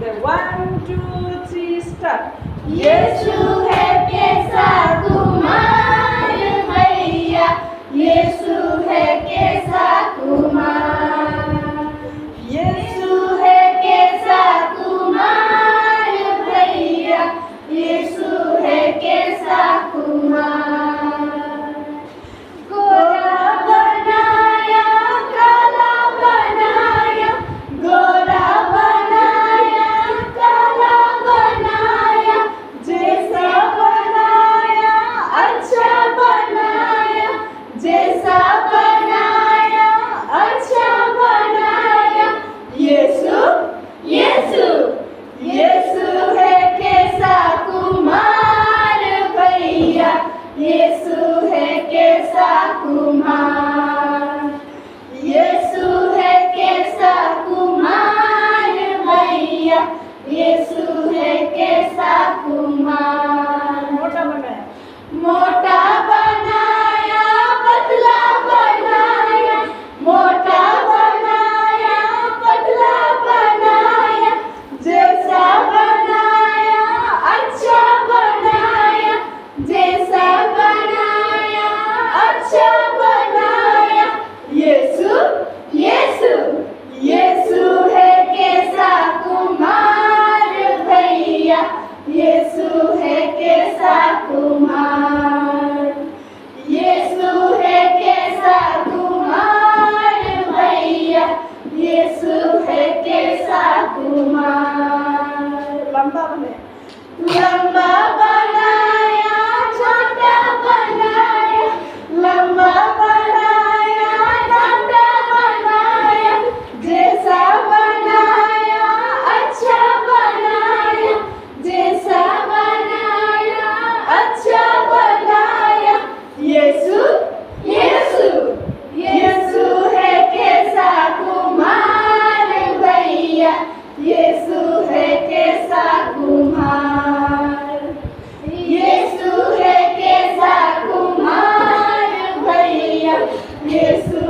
The 1, 2, 3 start. यीशु है कैसा कुमार भैया, यीशु है कैसा कुमार, यीशु है कैसा कुमार भैया, यीशु है कैसा कुमार। गोरा बनाया काला बनाया, गोरा बनाया काला बनाया, जैसा बनाया अच्छा बनाया, जैसा बनाया अच्छा बनाया। यीशु यीशु यीशु है कैसा कुमार भैया, यीशु है कैसा कुमार, यीशु है कैसा कुमार भैया, यीशु है कैसा कुमार। मोटा बनाया, मोटा बनाया पतला बनाया, मोटा बनाया पतला बनाया, जैसा बनाया अच्छा बनाया, जैसा बनाया अच्छा बनाया। यीशु यीशु यीशु है कैसा कुमार भैया, यीशु है कैसा कुमार, यीशु है कैसा कुमार भैया, यीशु है कैसा कुमार। लंबा बनाया, लंबा बनाया छोटा बनाया, लंबा बनाया छोटा बनाया, जैसा बनाया अच्छा बनाया, जैसा बनाया अच्छा बनाया। यीशु यीशु यीशु है कैसा कुमार भैया, यीशु है कैसा कुमार, यीशु है कैसा कुमार भैया, यीशु